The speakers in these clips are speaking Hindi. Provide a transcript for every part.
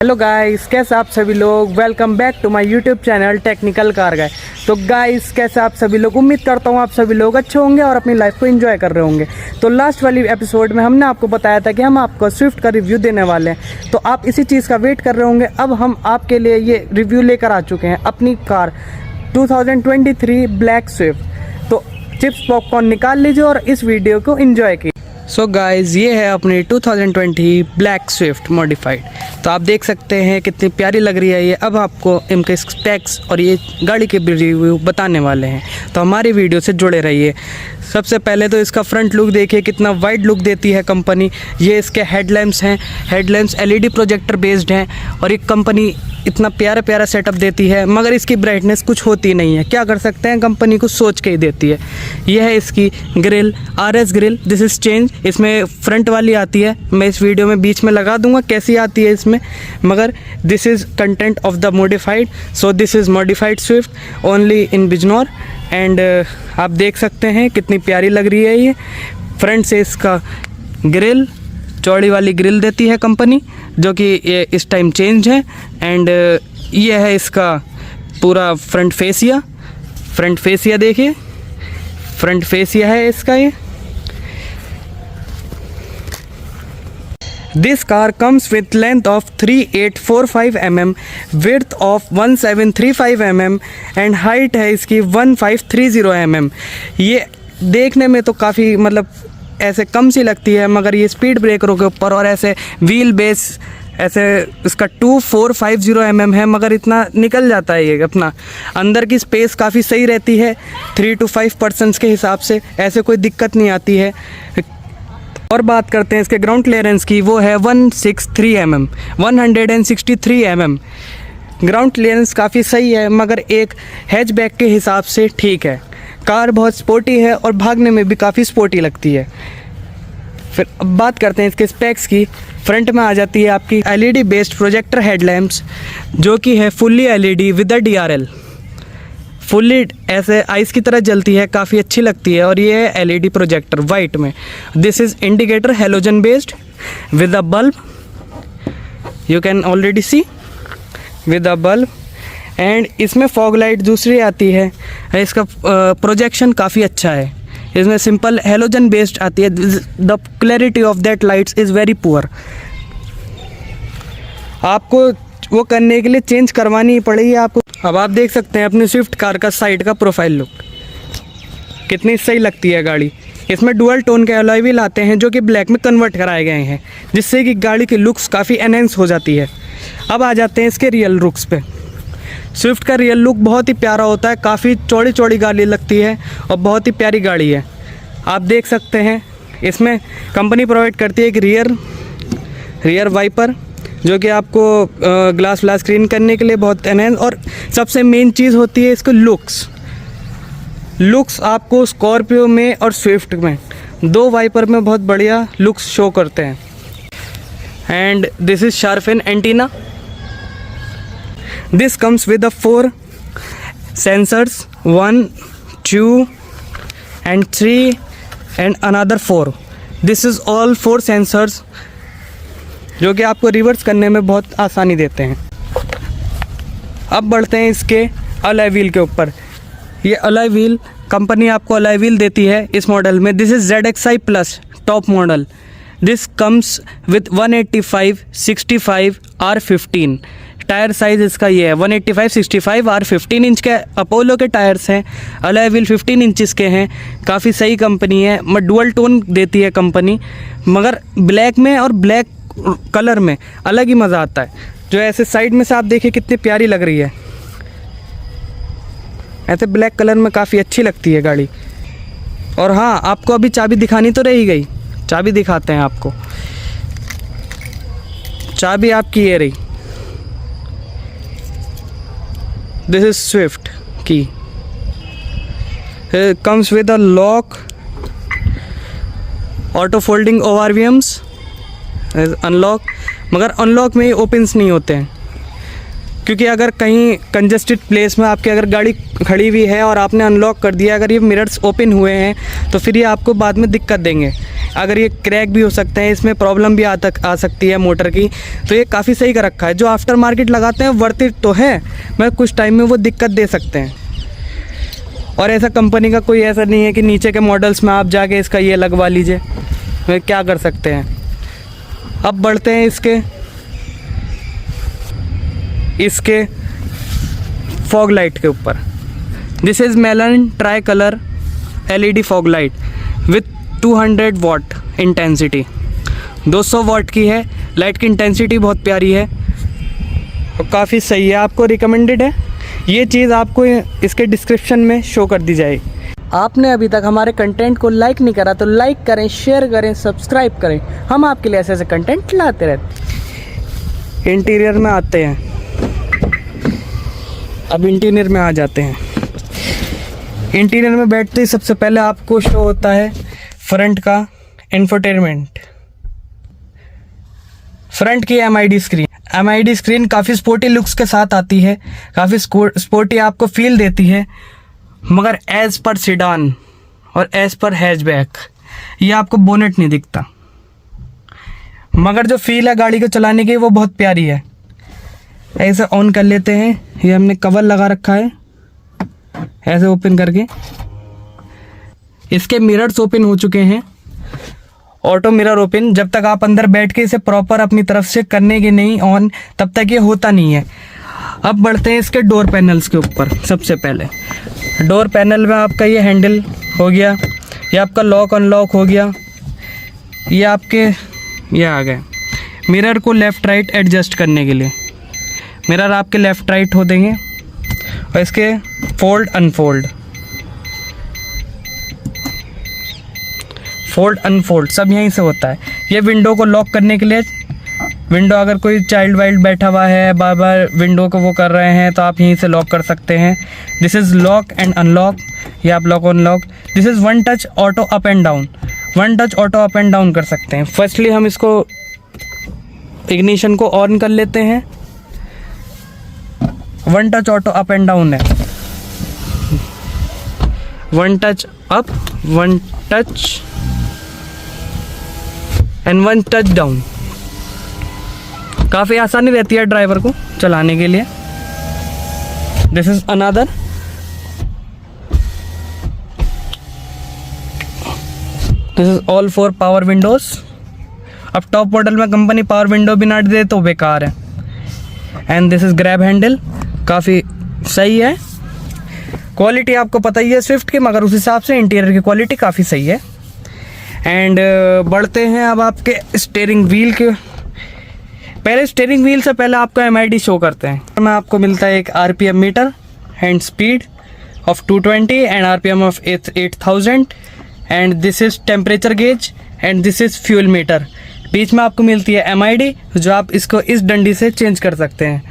हेलो गाइस, कैसे आप सभी लोग। Welcome back to my YouTube channel technical car guy. तो गाइस, कैसे आप सभी लोग। उम्मीद करता हूँ आप सभी लोग अच्छे होंगे और अपनी लाइफ को एंजॉय कर रहे होंगे। तो लास्ट वाली एपिसोड में हमने आपको बताया था कि हम आपको स्विफ्ट का रिव्यू देने वाले हैं, तो आप इसी चीज़ का वेट कर रहे होंगे। अब हम आपके लिए ये रिव्यू लेकर आ चुके हैं अपनी कार 2023 ब्लैक स्विफ्ट। तो चिप्स पॉपकॉर्न निकाल लीजिए और इस वीडियो को एंजॉय कीजिए। सो गाइस, ये है अपनी 2020 ब्लैक स्विफ्ट मॉडिफाइड। तो आप देख सकते हैं कितनी प्यारी लग रही है ये। अब आपको इनके स्पेक्स और ये गाड़ी के रिव्यू बताने वाले हैं, तो हमारी वीडियो से जुड़े रहिए। सबसे पहले तो इसका फ्रंट लुक देखिए, कितना वाइड लुक देती है कंपनी। ये इसके हेडलैम्प्स हैं, हेडलैम्प्स LED प्रोजेक्टर बेस्ड हैं और ये कंपनी इतना प्यारा प्यारा सेटअप देती है, मगर इसकी ब्राइटनेस कुछ होती नहीं है। क्या कर सकते हैं, कंपनी को सोच के ही देती है। यह है इसकी grill, RS grill, this is change. इसमें फ्रंट वाली आती है, मैं इस वीडियो में बीच में लगा दूंगा कैसी आती है इसमें, मगर this is content of the modified. So this is modified Swift only in Bijnor. And आप देख सकते हैं कितनी प्यारी लग रही है ये। फ्रंट से इसका ग्रिल, चौड़ी वाली ग्रिल देती है कंपनी, जो कि ये इस टाइम चेंज है। एंड ये है इसका पूरा फ्रंट फेसिया देखिए, फ्रंट फेसिया है इसका ये। This car comes with length of 3845 mm, width of 1735 mm and height है इसकी 1530 mm। ये देखने में तो काफ़ी मतलब ऐसे कम सी लगती है, मगर ये स्पीड ब्रेकरों के ऊपर और ऐसे व्हील बेस ऐसे इसका 2450 mm है, मगर इतना निकल जाता है ये अपना। अंदर की स्पेस काफ़ी सही रहती है 3 to 5 पर्सन्स के हिसाब से, ऐसे कोई दिक्कत नहीं आती है। और बात करते हैं इसके ग्राउंड क्लियरेंस की, वो है 163 mm, 163 mm। ग्राउंड क्लियरेंस काफ़ी सही है, मगर एक हैचबैक के हिसाब से ठीक है। कार बहुत स्पोर्टी है और भागने में भी काफ़ी स्पोर्टी लगती है। फिर अब बात करते हैं इसके स्पेक्स की। फ्रंट में आ जाती है आपकी LED बेस्ड प्रोजेक्टर हेडलैम्प्स, जो कि है fully LED with the DRL। Fully ऐसे आइस की तरह जलती है, काफ़ी अच्छी लगती है। और ये है LED प्रोजेक्टर वाइट में। This is indicator halogen based with a bulb, you can already see with a bulb. And इसमें फॉग लाइट दूसरी आती है। इसका प्रोजेक्शन काफ़ी अच्छा है। इसमें सिंपल हेलोजन बेस्ड आती है। The clarity of that lights is very poor. आपको वो करने के लिए चेंज करवानी ही पड़ेगी आपको। अब आप देख सकते हैं अपनी स्विफ्ट कार का साइड का प्रोफाइल लुक, कितनी सही लगती है गाड़ी। इसमें डुअल टोन के अलॉय व्हील आते हैं, जो कि ब्लैक में कन्वर्ट कराए गए हैं, जिससे कि गाड़ी की लुक्स काफ़ी एनहेंस हो जाती है। अब आ जाते हैं इसके रियल लुक्स पे। स्विफ्ट का रियल लुक बहुत ही प्यारा होता है, काफ़ी चौड़ी चौड़ी गाड़ी लगती है और बहुत ही प्यारी गाड़ी है। आप देख सकते हैं इसमें कंपनी प्रोवाइड करती है एक रियर वाइपर, जो कि आपको ग्लास क्लीन करने के लिए बहुत एनहेंस। और सबसे मेन चीज़ होती है इसके लुक्स आपको स्कॉर्पियो में और स्विफ्ट में दो वाइपर में बहुत बढ़िया लुक्स शो करते हैं। And this is sharp fin antenna. This comes with 4 sensors, 1, 2 and 3 and another 4। This is all 4 sensors, जो कि आपको रिवर्स करने में बहुत आसानी देते हैं। अब बढ़ते हैं इसके अलॉय व्हील के ऊपर। ये अलॉय व्हील कंपनी आपको अलॉय व्हील देती है इस मॉडल में। This is ZXi plus top model. This comes with 185/65 R15। Tyre size इसका ये है 185/65 R15 इंच के अपोलो के टायर्स हैं। अलॉय व्हील 15 इंचज़ के हैं। काफ़ी सही कंपनी है। डुअल टोन देती है कंपनी, मगर ब्लैक में और ब्लैक कलर में अलग ही मज़ा आता है। जो ऐसे साइड में से आप देखिए कितनी प्यारी लग रही है, ऐसे ब्लैक कलर में काफ़ी अच्छी लगती है गाड़ी। और हाँ, आपको अभी चाबी दिखानी तो रही गई, चाबी दिखाते हैं आपको। चाबी आपकी ये रही, दिस इज स्विफ्ट की। Comes with a lock, auto folding ORVMs, unlock. मगर अनलॉक में ओपन्स नहीं होते हैं, क्योंकि अगर कहीं कंजेस्टेड प्लेस में आपकी अगर गाड़ी खड़ी हुई है और आपने अनलॉक कर दिया, अगर ये मिरर्स ओपन हुए हैं तो फिर ये आपको बाद में दिक्कत देंगे। अगर ये क्रैक भी हो सकते हैं, इसमें प्रॉब्लम भी आ सकती है मोटर की, तो ये काफ़ी सही कर रखा है। जो आफ्टर मार्केट लगाते हैं वर्थ इट तो है, मगर कुछ टाइम में वो दिक्कत दे सकते हैं। और ऐसा कंपनी का कोई ऐसा नहीं है कि नीचे के मॉडल्स में आप जाके इसका ये लगवा लीजिए, वे क्या कर सकते हैं। अब बढ़ते हैं इसके फॉग लाइट के ऊपर। This is melon tri colour LED fog light with 200 watt intensity. 200 watt की है, लाइट की इंटेंसिटी बहुत प्यारी है और काफ़ी सही है, आपको रिकमेंडेड है। ये चीज़ आपको इसके डिस्क्रिप्शन में शो कर दी जाएगी। आपने अभी तक हमारे कंटेंट को लाइक नहीं करा तो लाइक करें, शेयर करें, सब्सक्राइब करें। हम आपके लिए ऐसे ऐसे कंटेंट लाते रहते हैं। इंटीरियर में आते हैं, अब इंटीरियर में आ जाते हैं। इंटीरियर में बैठते ही सबसे पहले आपको शो होता है फ्रंट का इंफोटेनमेंट। फ्रंट की MID स्क्रीन काफ़ी स्पोर्टी लुक्स के साथ आती है, काफ़ी स्पोर्टी आपको फील देती है, मगर एज़ पर सिडान और एज़ पर हैचबैक ये आपको बोनेट नहीं दिखता, मगर जो फील है गाड़ी को चलाने की वो बहुत प्यारी है। ऐसे ऑन कर लेते हैं, ये हमने कवर लगा रखा है, ऐसे ओपन करके इसके मिरर्स ओपन हो चुके हैं, ऑटो मिरर ओपन। जब तक आप अंदर बैठ के इसे प्रॉपर अपनी तरफ से करने की नहीं ऑन, तब तक ये होता नहीं है। अब बढ़ते हैं इसके डोर पैनल्स के ऊपर। सबसे पहले डोर पैनल में आपका ये हैंडल हो गया, ये आपका लॉक अनलॉक हो गया, ये आपके ये आ गए मिरर को लेफ़्ट राइट एडजस्ट करने के लिए। मिरर आपके लेफ़्ट राइट हो देंगे और इसके फोल्ड अनफोल्ड सब यहीं से होता है। ये विंडो को लॉक करने के लिए, विंडो अगर कोई चाइल्ड वाइल्ड बैठा हुआ है, बार बार विंडो को वो कर रहे हैं, तो आप यहीं से लॉक कर सकते हैं। This is lock and unlock, ये आप lock unlock. This is one touch auto up and down कर सकते हैं। फर्स्टली हम इसको इग्निशन को ऑन कर लेते हैं। One touch auto up and down है, one touch up, one touch and one touch down. काफ़ी आसानी रहती है ड्राइवर को चलाने के लिए। This is another, this is all for power windows. अब टॉप मॉडल में कंपनी पावर विंडो भी ना दे तो बेकार है। And this is grab handle, काफ़ी सही है। क्वालिटी आपको पता ही है स्विफ्ट की, मगर उस हिसाब से इंटीरियर की क्वालिटी काफ़ी सही है। एंड बढ़ते हैं अब आपके स्टीयरिंग व्हील के। पहले स्टीयरिंग व्हील से पहले आपको MID शो करते हैं। में आपको मिलता है एक RPM meter and speed of 220 and RPM of 8000 and this is temperature gauge and this is fuel meter. बीच में आपको मिलती है MID, जो आप इसको इस डंडी से चेंज कर सकते हैं।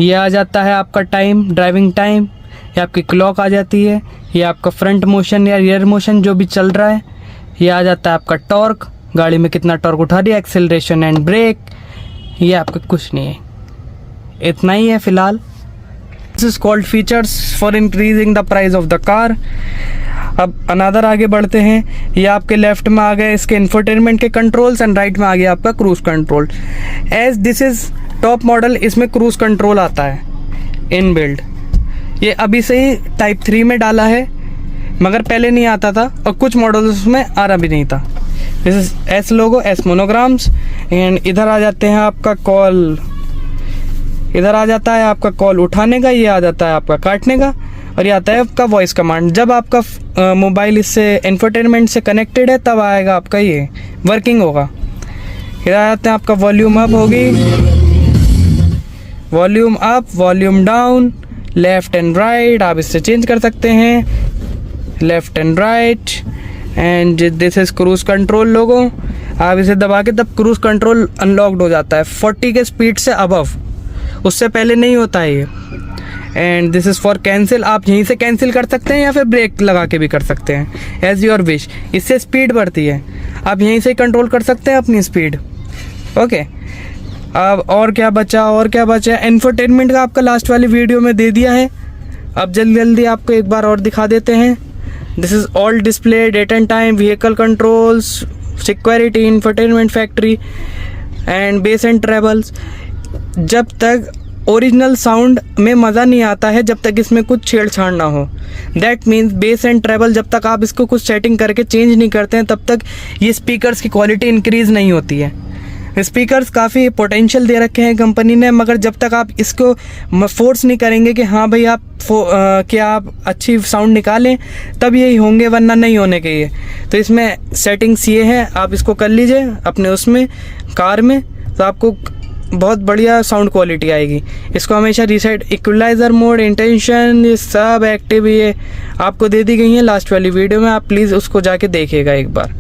ये आ जाता है आपका टाइम, ड्राइविंग टाइम, ये आपकी क्लॉक आ जाती है, ये आपका फ्रंट मोशन या रियर मोशन जो भी चल रहा है, ये आ जाता है आपका टॉर्क, गाड़ी में कितना टॉर्क उठा रही है, एक्सेलरेशन एंड ब्रेक। ये आपका कुछ नहीं है, इतना ही है फ़िलहाल। This is called features for increasing the price of the car. अब अनदर आगे बढ़ते हैं। ये आपके लेफ्ट में आ गए इसके इंफोटेनमेंट के कंट्रोल्स एंड राइट में आ गया आपका cruise control. As this is top model, इसमें क्रूज कंट्रोल आता है इन बिल्ड। ये अभी से ही टाइप 3 में डाला है, मगर पहले नहीं आता था और कुछ मॉडल्स में आ रहा भी नहीं था। This is S logo, S monograms. And इधर आ जाते हैं आपका कॉल, इधर आ जाता है आपका कॉल उठाने का, ये आ जाता है आपका काटने का, और ये आता है आपका वॉइस कमांड। जब आपका मोबाइल इससे इंफोटेनमेंट से कनेक्टेड है तब आएगा आपका ये वर्किंग होगा। इधर आ जाते हैं आपका वॉल्यूम अप होगी, volume up, volume down, left and right आप इससे चेंज कर सकते हैं, left and right. And this is cruise control logo, आप इसे दबा के तब क्रूज कंट्रोल अनलॉक्ड हो जाता है 40 के स्पीड से अबव, उससे पहले नहीं होता है ये। And this is for cancel, आप यहीं से कैंसिल कर सकते हैं या फिर ब्रेक लगा के भी कर सकते हैं, एज योर विश। इससे स्पीड बढ़ती है, आप यहीं से कंट्रोल कर सकते हैं अपनी स्पीड। ओके, अब और क्या बचा, इंफोटेनमेंट का आपका लास्ट वाली वीडियो में दे दिया है, अब जल्दी आपको एक बार और दिखा देते हैं। This is all display, date and time, vehicle controls, security, infotainment factory and base and travels. जब तक ओरिजिनल साउंड में मज़ा नहीं आता है जब तक इसमें कुछ छेड़छाड़ ना हो। That means base and travel जब तक आप इसको कुछ सेटिंग करके चेंज नहीं करते हैं तब तक ये स्पीकर्स की क्वालिटी इंक्रीज़ नहीं होती है। स्पीकर्स काफ़ी पोटेंशियल दे रखे हैं कंपनी ने, मगर जब तक आप इसको फोर्स नहीं करेंगे कि हाँ भाई क्या आप अच्छी साउंड निकालें तब यही होंगे, वरना नहीं होने के ये। तो इसमें सेटिंग्स ये हैं, आप इसको कर लीजिए अपने उसमें कार में, तो आपको बहुत बढ़िया साउंड क्वालिटी आएगी। इसको हमेशा रीसेट, इक्वलाइज़र मोड, इंटेंशन, ये सब एक्टिव ये आपको दे दी गई हैं लास्ट वाली वीडियो में। आप प्लीज़ उसको जाके देखिएगा एक बार।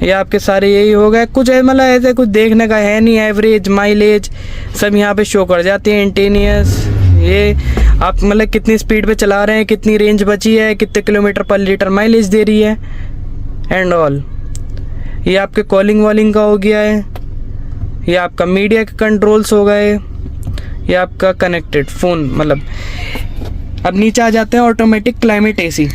ये आपके सारे यही हो गए, कुछ मतलब ऐसे कुछ देखने का है नहीं। एवरेज, माइलेज सब यहाँ पे शो कर जाती है। इंटेनियस, ये आप मतलब कितनी स्पीड पे चला रहे हैं, कितनी रेंज बची है, कितने किलोमीटर पर लीटर माइलेज दे रही है एंड ऑल। ये आपके कॉलिंग वॉलिंग का हो गया है, ये आपका मीडिया के कंट्रोल्स हो गए, ये आपका कनेक्टेड फ़ोन मतलब। अब नीचे आ जाते हैं ऑटोमेटिक क्लाइमेट एसी।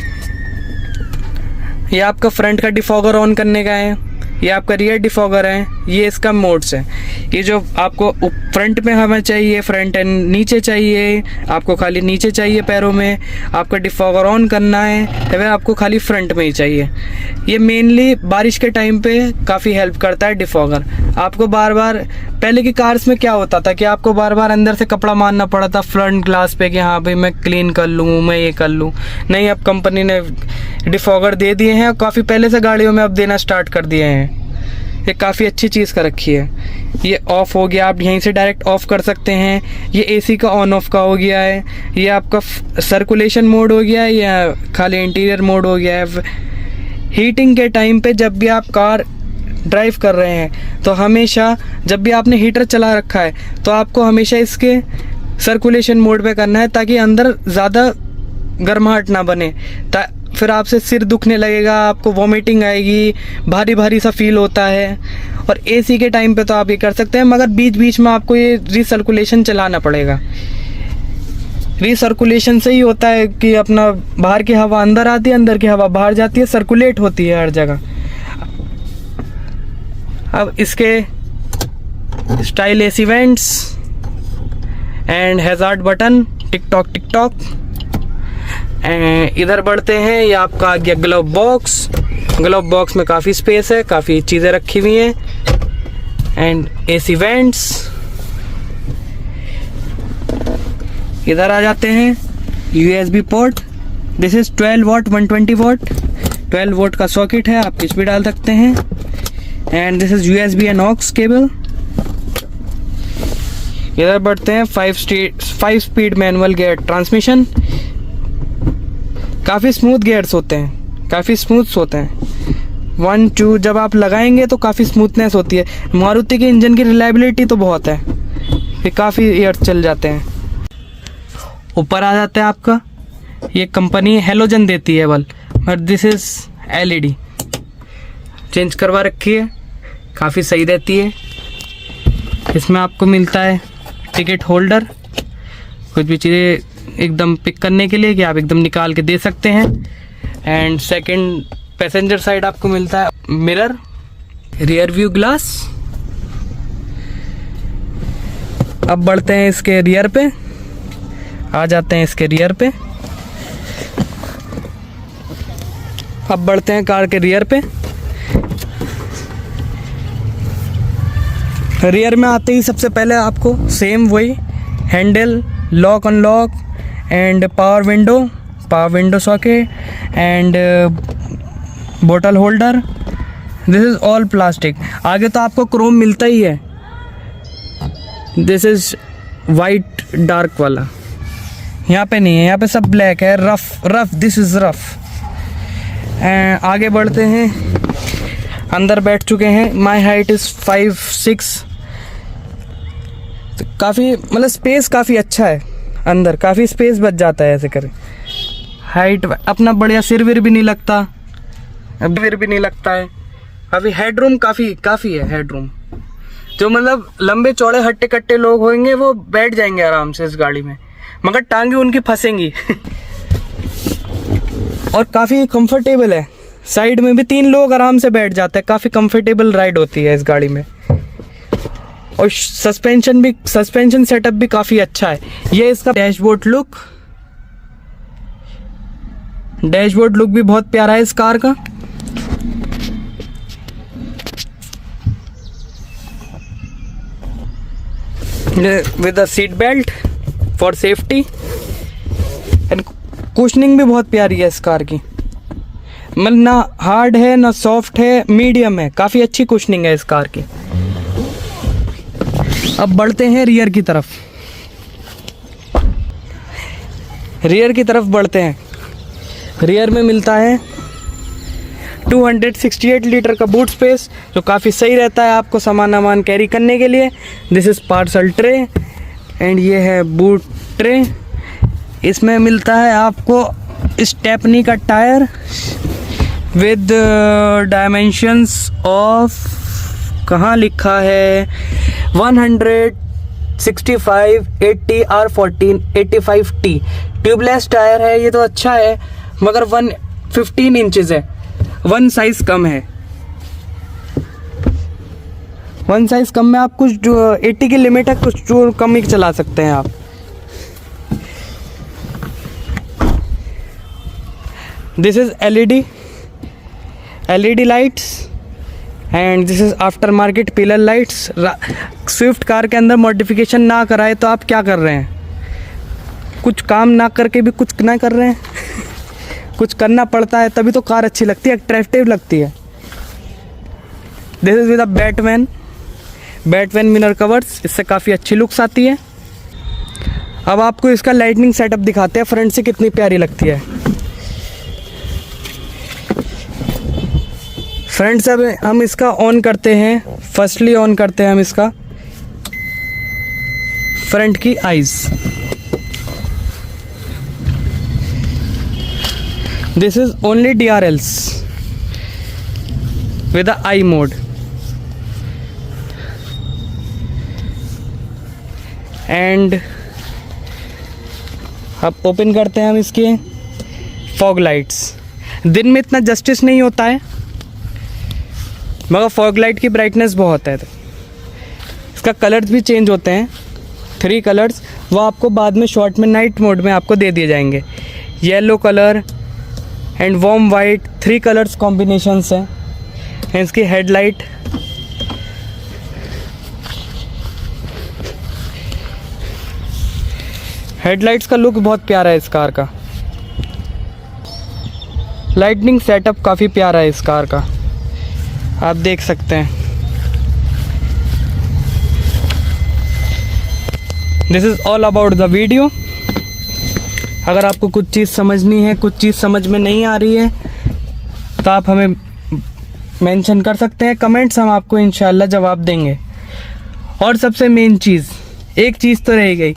ये आपका फ्रंट का डिफॉगर ऑन करने का है, ये आपका रियर डिफॉगर है, ये इसका मोड्स है। ये जो आपको फ्रंट में हमें चाहिए, फ्रंट एंड नीचे चाहिए, आपको खाली नीचे चाहिए पैरों में, आपका डिफॉगर ऑन करना है, या फिर आपको खाली फ्रंट में ही चाहिए। ये मेनली बारिश के टाइम पे काफ़ी हेल्प करता है डिफॉगर। आपको बार बार, पहले की कार्स में क्या होता था कि आपको बार बार अंदर से कपड़ा मारना पड़ा था फ्रंट ग्लास पे कि हाँ भाई मैं क्लीन कर लूँ, मैं ये कर लूँ। नहीं, अब कंपनी ने डिफॉगर दे दिए हैं और काफ़ी पहले से गाड़ियों में अब देना स्टार्ट कर दिए हैं। ये काफ़ी अच्छी चीज़ कर रखी है। ये ऑफ़ हो गया, आप यहीं से डायरेक्ट ऑफ़ कर सकते हैं। ये एसी का ऑन ऑफ का हो गया है। ये आपका सर्कुलेशन मोड हो गया है या खाली इंटीरियर मोड हो गया है। हीटिंग के टाइम पे जब भी आप कार ड्राइव कर रहे हैं तो हमेशा जब भी आपने हीटर चला रखा है तो आपको हमेशा इसके सर्कुलेशन मोड पे करना है ताकि अंदर ज़्यादा गर्माहट ना बने। फिर आपसे सिर दुखने लगेगा, आपको वॉमिटिंग आएगी, भारी भारी सा फील होता है। और एसी के टाइम पे तो आप ये कर सकते हैं, मगर बीच बीच में आपको ये रिसर्कुलेशन चलाना पड़ेगा। रिसर्कुलेशन से ही होता है कि अपना बाहर की हवा अंदर आती है, अंदर की हवा बाहर जाती है, सर्कुलेट होती है हर जगह। अब इसके style AC vents and hazard button, tick tock. इधर बढ़ते हैं, ये आपका आ गया ग्लव बॉक्स। ग्लव बॉक्स में काफ़ी स्पेस है, काफ़ी चीज़ें रखी हुई हैं। And AC vents. इधर आ जाते हैं, USB port. This is 12 watt 120 watt 12 volt का सॉकेट है, आप इस भी डाल सकते हैं। And this is USB and aux cable. इधर बढ़ते हैं, 5 स्पीड मैनुअल गियर ट्रांसमिशन। काफ़ी स्मूथ गियर्स होते हैं, काफ़ी स्मूथ होते हैं। 1 2 जब आप लगाएंगे तो काफ़ी स्मूथनेस होती है। मारुति के इंजन की रिलायबिलिटी तो बहुत है, ये काफ़ी ईयर चल जाते हैं। ऊपर आ जाता है आपका, ये कंपनी हेलोजन देती है bulb, but this is LED। Change करवा रखी है, काफ़ी सही रहती है। इसमें आपको मिलता है टिकट होल्डर, कुछ भी चीज़ें एकदम पिक करने के लिए कि आप एकदम निकाल के दे सकते हैं। एंड सेकंड पैसेंजर साइड आपको मिलता है मिरर, रियर व्यू ग्लास। अब बढ़ते हैं इसके रियर पे, आ जाते हैं इसके रियर पे। अब बढ़ते हैं कार के रियर पे। रियर में आते ही सबसे पहले आपको सेम वही handle, lock unlock and power window socket and बोतल holder. This is all plastic. आगे तो आपको क्रोम मिलता ही है, दिस इज़ वाइट डार्क वाला, यहाँ पे नहीं है, यहाँ पे सब ब्लैक है। Rough this is rough. आगे बढ़ते हैं, अंदर बैठ चुके हैं। माई हाइट इज़ 5'6", तो काफ़ी मतलब स्पेस काफ़ी अच्छा है, अंदर काफ़ी स्पेस बच जाता है ऐसे करें। हाइट अपना बढ़िया, सिर विर भी नहीं लगता, विर भी नहीं लगता है। अभी हेडरूम काफ़ी है हेडरूम। जो मतलब लंबे चौड़े हट्टे कट्टे लोग होंगे वो बैठ जाएंगे आराम से इस गाड़ी में, मगर टांगे उनकी फंसेंगी। और काफ़ी कंफर्टेबल है, साइड में भी 3 लोग आराम से बैठ जाते हैं, काफ़ी कंफर्टेबल राइड होती है इस गाड़ी में। और सस्पेंशन सेटअप भी काफ़ी अच्छा है। ये इसका डैशबोर्ड लुक भी बहुत प्यारा है इस कार का। With a seat belt for safety and cushioning भी बहुत प्यारी है इस कार की। मतलब ना हार्ड है ना सॉफ्ट है, मीडियम है, काफ़ी अच्छी कुशनिंग है इस कार की। अब बढ़ते हैं रियर की तरफ। बढ़ते हैं। रियर में मिलता है 268 लीटर का बूट स्पेस, जो काफ़ी सही रहता है आपको सामान कैरी करने के लिए। This is parcel tray and ये है बूट ट्रे। इसमें मिलता है आपको स्टेपनी का टायर विद डायमेंशंस ऑफ, कहाँ लिखा है, 165 80 R14 85T। ट्यूबलेस टायर है ये तो अच्छा है, मगर 115 इंचेस है, 1 साइज कम है। 1 साइज कम में आप कुछ 80 की लिमिट है, कुछ जो कम ही चला सकते हैं आप। This is LED lights and this is after market pillar lights. Swift car के अंदर मॉडिफिकेशन ना कराए तो आप क्या कर रहे हैं? कुछ काम ना करके भी कुछ ना कर रहे हैं। कुछ करना पड़ता है तभी तो कार अच्छी लगती है, अट्रैक्टिव लगती है। This is with a Batman mirror covers, इससे काफ़ी अच्छी लुक्स आती है। अब आपको इसका लाइटनिंग सेटअप दिखाते हैं फ्रंट से कितनी प्यारी लगती है। फ्रंट से हम इसका ऑन करते हैं। फर्स्टली ऑन करते हैं हम इसका फ्रंट की eyes. This is only DRLs with I mode and अब ओपन करते हैं हम इसके फॉग लाइट्स। दिन में इतना जस्टिस नहीं होता है, मगर फॉग लाइट की ब्राइटनेस बहुत है। इसका कलर्स भी चेंज होते हैं, 3 कलर्स, वो आपको बाद में शॉर्ट में नाइट मोड में आपको दे दिए जाएंगे। Yellow colour and warm white, 3 colours combinations हैं। इसकी हेडलाइट हेडलाइट्स का लुक बहुत प्यारा है इस कार का। लाइटनिंग सेटअप काफ़ी प्यारा है इस कार का, आप देख सकते हैं। This is all about the video. अगर आपको कुछ चीज़ समझनी है, कुछ चीज़ समझ में नहीं आ रही है, तो आप हमें मेंशन कर सकते हैं कमेंट्स, हम आपको इंशाल्लाह जवाब देंगे। और सबसे मेन चीज़, एक चीज़ तो रह गई,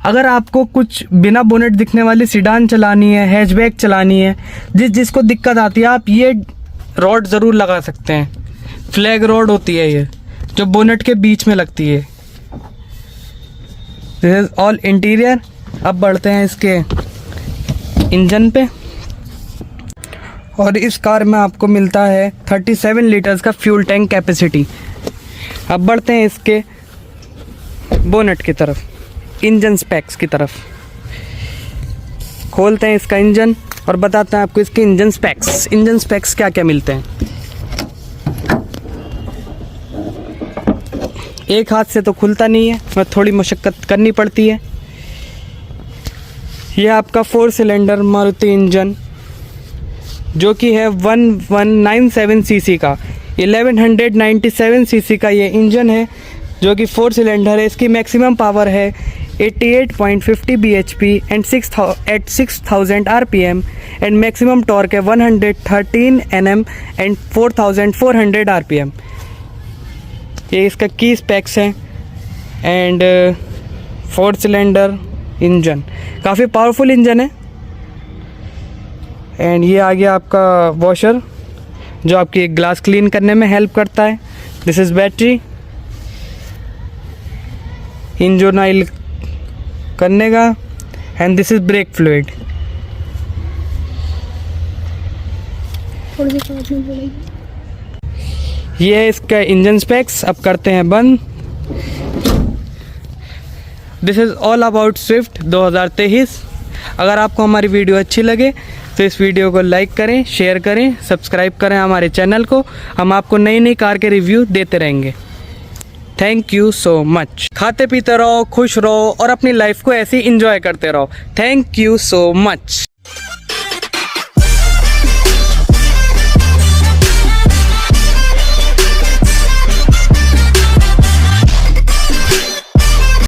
अगर आपको कुछ बिना बोनेट दिखने वाली सीडान चलानी है, हैचबैक चलानी है, जिसको दिक्कत आती है, आप ये रॉड ज़रूर लगा सकते हैं। फ्लैग रॉड होती है ये, जो बोनेट के बीच में लगती है। This is all interior. अब बढ़ते हैं इसके इंजन पे। और इस कार में आपको मिलता है 37 लीटर्स का फ्यूल टैंक कैपेसिटी। अब बढ़ते हैं इसके बोनेट की तरफ, इंजन स्पेक्स की तरफ। खोलते हैं इसका इंजन और बताते हैं आपको इसके इंजन स्पेक्स क्या क्या मिलते हैं। एक हाथ से तो खुलता नहीं है, मैं थोड़ी मशक्क़त करनी पड़ती है। यह आपका 4 सिलेंडर मारुति इंजन, जो कि है 1197 सीसी का, 1197 सीसी का ये इंजन है, जो कि 4 सिलेंडर है। इसकी मैक्सिमम पावर है 88.50 bhp and 6000 rpm and maximum torque है 113 Nm एंड 4400 rpm। ये इसका की स्पेक्स है एंड 4 सिलेंडर इंजन, काफ़ी पावरफुल इंजन है। एंड ये आ गया आपका वॉशर, जो आपकी ग्लास क्लीन करने में हेल्प करता है। This is battery, engine oil करने का। And this is brake fluid. ये है इसका इंजन स्पेक्स। अब करते हैं बंद। This is all about Swift 2023। अगर आपको हमारी वीडियो अच्छी लगे तो इस वीडियो को लाइक करें, शेयर करें, सब्सक्राइब करें हमारे चैनल को। हम आपको नई नई कार के रिव्यू देते रहेंगे। Thank you so much. खाते पीते रहो, खुश रहो और अपनी लाइफ को ऐसे ही इंजॉय करते रहो। Thank you so much.